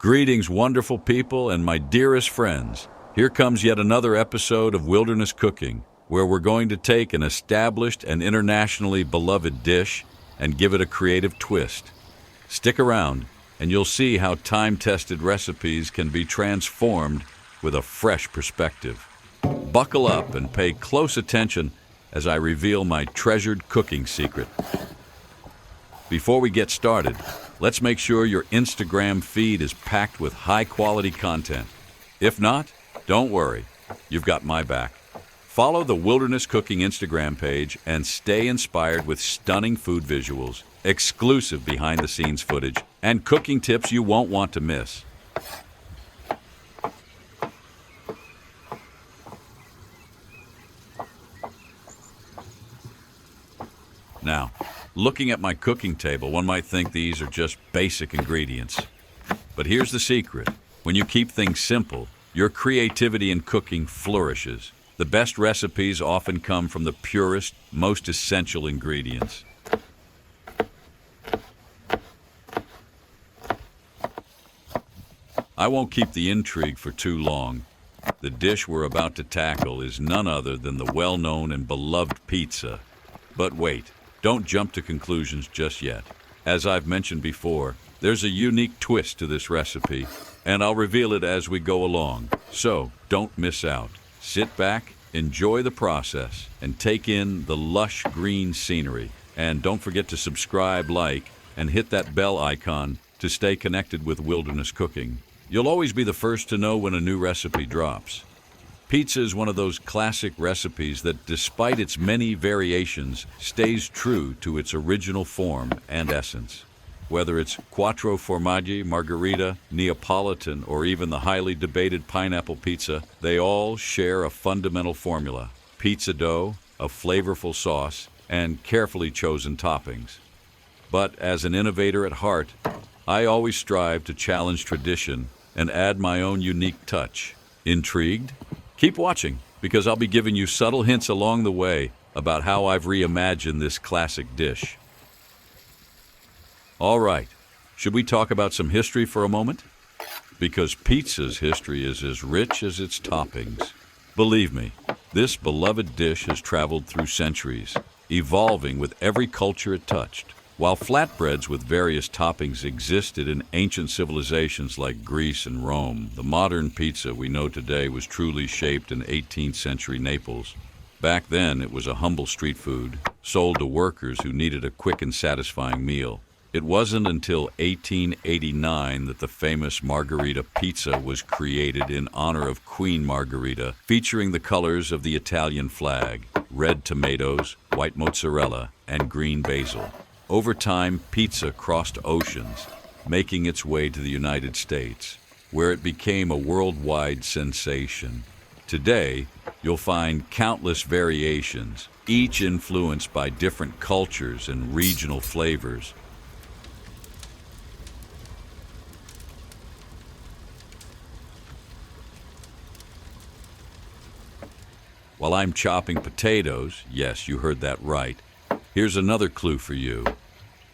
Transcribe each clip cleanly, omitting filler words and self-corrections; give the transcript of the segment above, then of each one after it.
Greetings, wonderful people and my dearest friends. Here comes yet another episode of Wilderness Cooking, where we're going to take an established and internationally beloved dish and give it a creative twist. Stick around, and you'll see how time-tested recipes can be transformed with a fresh perspective. Buckle up and pay close attention as I reveal my treasured cooking secret. Before we get started, let's make sure your Instagram feed is packed with high-quality content. If not, don't worry, you've got my back. Follow the Wilderness Cooking Instagram page and stay inspired with stunning food visuals, exclusive behind-the-scenes footage, and cooking tips you won't want to miss. Now, looking at my cooking table, one might think these are just basic ingredients. But here's the secret. When you keep things simple, your creativity in cooking flourishes. The best recipes often come from the purest, most essential ingredients. I won't keep the intrigue for too long. The dish we're about to tackle is none other than the well-known and beloved pizza. But wait. Don't jump to conclusions just yet. As I've mentioned before, there's a unique twist to this recipe, and I'll reveal it as we go along. So, don't miss out. Sit back, enjoy the process, and take in the lush green scenery. And don't forget to subscribe, like, and hit that bell icon to stay connected with Wilderness Cooking. You'll always be the first to know when a new recipe drops. Pizza is one of those classic recipes that, despite its many variations, stays true to its original form and essence. Whether it's quattro formaggi, Margherita, Neapolitan, or even the highly debated pineapple pizza, they all share a fundamental formula: pizza dough, a flavorful sauce, and carefully chosen toppings. But as an innovator at heart, I always strive to challenge tradition and add my own unique touch. Intrigued? Keep watching, because I'll be giving you subtle hints along the way about how I've reimagined this classic dish. All right, should we talk about some history for a moment? Because pizza's history is as rich as its toppings. Believe me, this beloved dish has traveled through centuries, evolving with every culture it touched. While flatbreads with various toppings existed in ancient civilizations like Greece and Rome, the modern pizza we know today was truly shaped in 18th century Naples. Back then, it was a humble street food, sold to workers who needed a quick and satisfying meal. It wasn't until 1889 that the famous Margherita pizza was created in honor of Queen Margherita, featuring the colors of the Italian flag: red tomatoes, white mozzarella, and green basil. Over time, pizza crossed oceans, making its way to the United States, where it became a worldwide sensation. Today, you'll find countless variations, each influenced by different cultures and regional flavors. While I'm chopping potatoes, yes, you heard that right, here's another clue for you.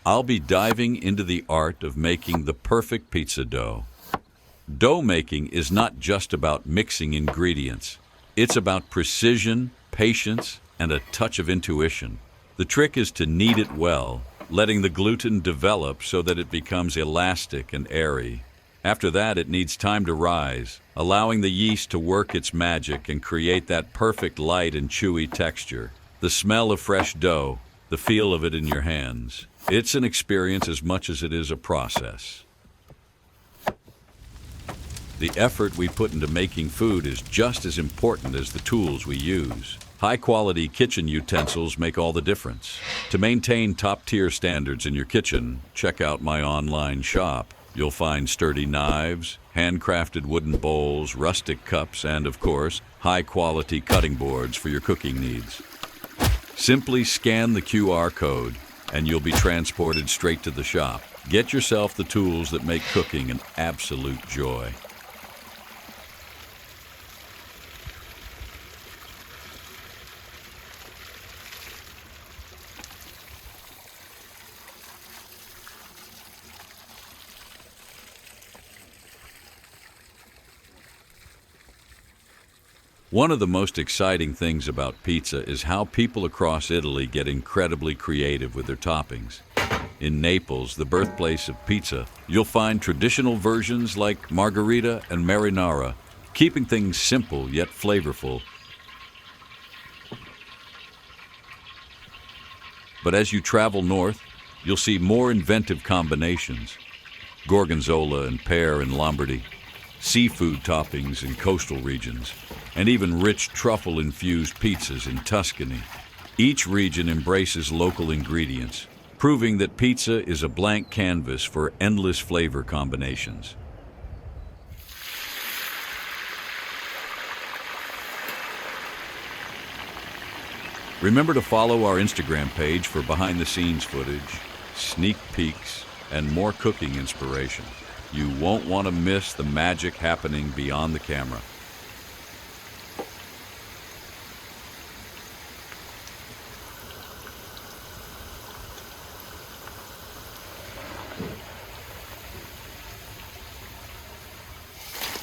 I'll be diving into the art of making the perfect pizza dough. Dough making is not just about mixing ingredients. It's about precision, patience, and a touch of intuition. The trick is to knead it well, letting the gluten develop so that it becomes elastic and airy. After that, it needs time to rise, allowing the yeast to work its magic and create that perfect light and chewy texture. The smell of fresh dough, the feel of it in your hands. It's an experience as much as it is a process. The effort we put into making food is just as important as the tools we use. High-quality kitchen utensils make all the difference. To maintain top-tier standards in your kitchen, check out my online shop. You'll find sturdy knives, handcrafted wooden bowls, rustic cups, and, of course, high-quality cutting boards for your cooking needs. Simply scan the QR code, and you'll be transported straight to the shop. Get yourself the tools that make cooking an absolute joy. One of the most exciting things about pizza is how people across Italy get incredibly creative with their toppings. In Naples, the birthplace of pizza, you'll find traditional versions like Margherita and marinara, keeping things simple yet flavorful. But as you travel north, you'll see more inventive combinations. Gorgonzola and pear in Lombardy, seafood toppings in coastal regions, and even rich truffle-infused pizzas in Tuscany. Each region embraces local ingredients, proving that pizza is a blank canvas for endless flavor combinations. Remember to follow our Instagram page for behind-the-scenes footage, sneak peeks, and more cooking inspiration. You won't want to miss the magic happening beyond the camera.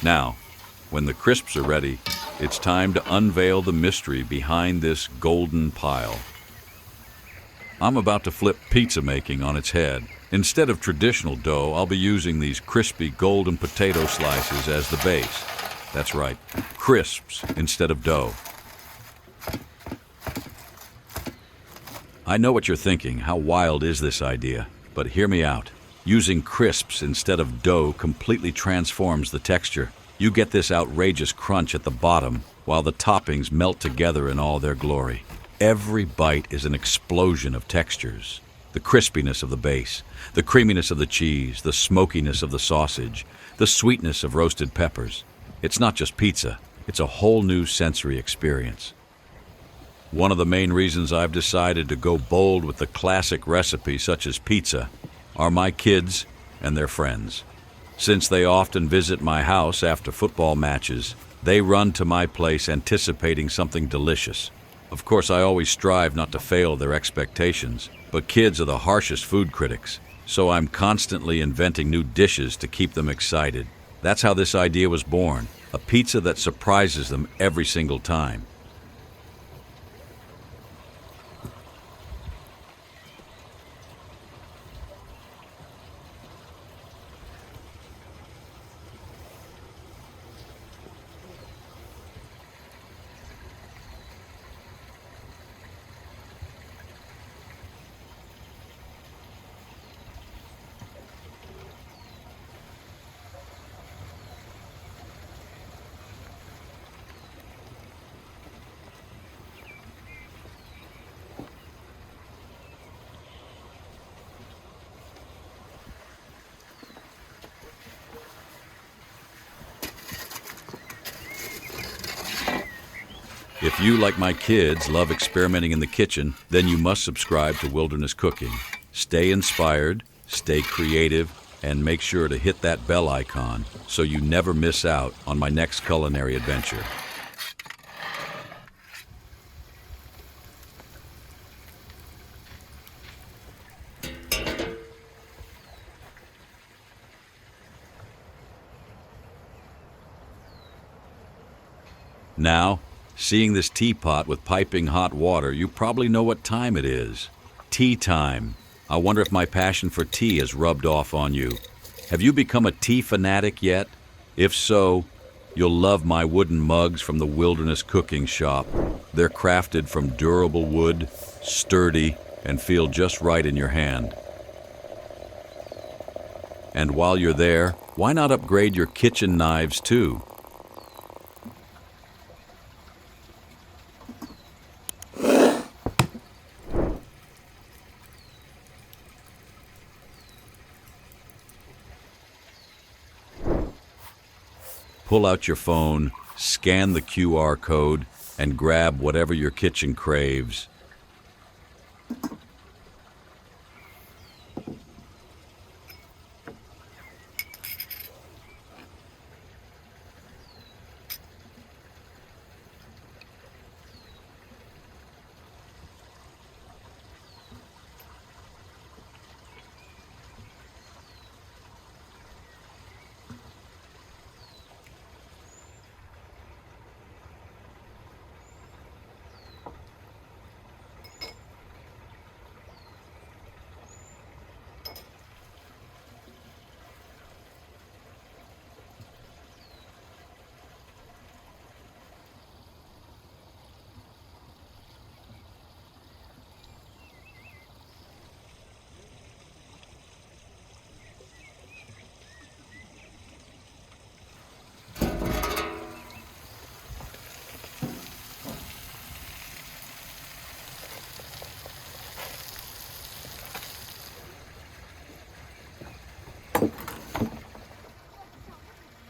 Now, when the crisps are ready, it's time to unveil the mystery behind this golden pile. I'm about to flip pizza making on its head. Instead of traditional dough, I'll be using these crispy golden potato slices as the base. That's right, crisps instead of dough. I know what you're thinking, how wild is this idea? But hear me out. Using crisps instead of dough completely transforms the texture. You get this outrageous crunch at the bottom while the toppings melt together in all their glory. Every bite is an explosion of textures. The crispiness of the base, the creaminess of the cheese, the smokiness of the sausage, the sweetness of roasted peppers. It's not just pizza, it's a whole new sensory experience. One of the main reasons I've decided to go bold with the classic recipe such as pizza are my kids and their friends. Since they often visit my house after football matches, they run to my place anticipating something delicious. Of course, I always strive not to fail their expectations, but kids are the harshest food critics, so I'm constantly inventing new dishes to keep them excited. That's how this idea was born, a pizza that surprises them every single time. If you, like my kids, love experimenting in the kitchen, then you must subscribe to Wilderness Cooking. Stay inspired, stay creative, and make sure to hit that bell icon so you never miss out on my next culinary adventure. Now, seeing this teapot with piping hot water, you probably know what time it is. Tea time. I wonder if my passion for tea has rubbed off on you. Have you become a tea fanatic yet? If so, you'll love my wooden mugs from the Wilderness Cooking Shop. They're crafted from durable wood, sturdy, and feel just right in your hand. And while you're there, why not upgrade your kitchen knives too? Pull out your phone, scan the QR code, and grab whatever your kitchen craves.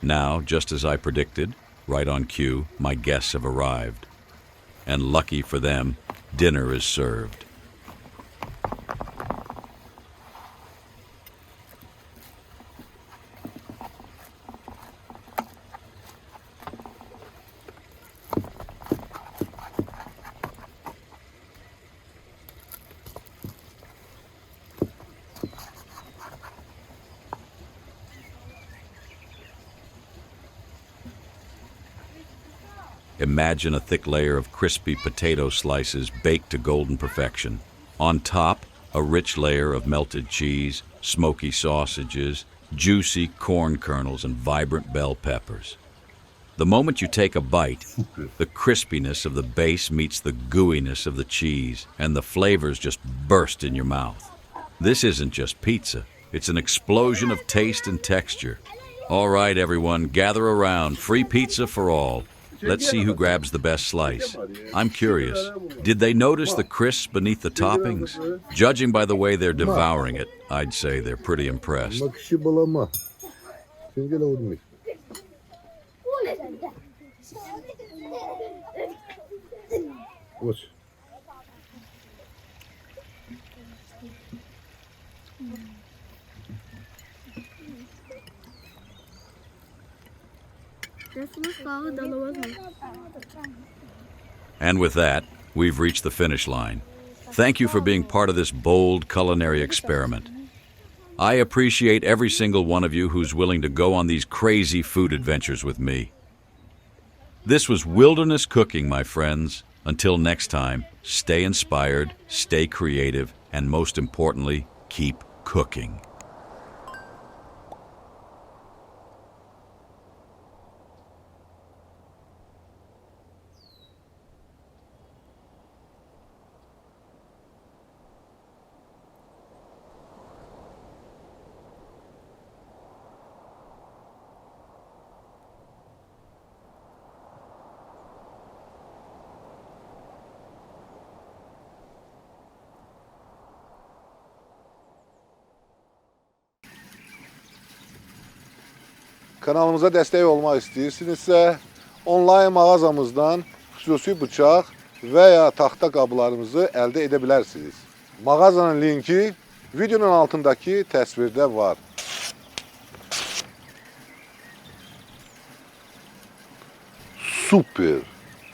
Now, just as I predicted, right on cue, my guests have arrived. And lucky for them, dinner is served. Imagine a thick layer of crispy potato slices baked to golden perfection. On top, a rich layer of melted cheese, smoky sausages, juicy corn kernels, and vibrant bell peppers. The moment you take a bite, the crispiness of the base meets the gooiness of the cheese, and the flavors just burst in your mouth. This isn't just pizza. It's an explosion of taste and texture. All right, everyone, gather around. Free pizza for all. Let's see who grabs the best slice. I'm curious, did they notice the crisp beneath the toppings? Judging by the way they're devouring it, I'd say they're pretty impressed. And with that, we've reached the finish line. Thank you for being part of this bold culinary experiment. I appreciate every single one of you who's willing to go on these crazy food adventures with me. This was Wilderness Cooking, my friends. Until next time, stay inspired, stay creative, and most importantly, keep cooking. Kanalımıza dəstək olmaq istəyirsinizsə, onlayn mağazamızdan xüsusi bıçaq və ya taxta qablarımızı əldə edə bilərsiniz. Mağazanın linki videonun altındakı təsvirdə var. Super!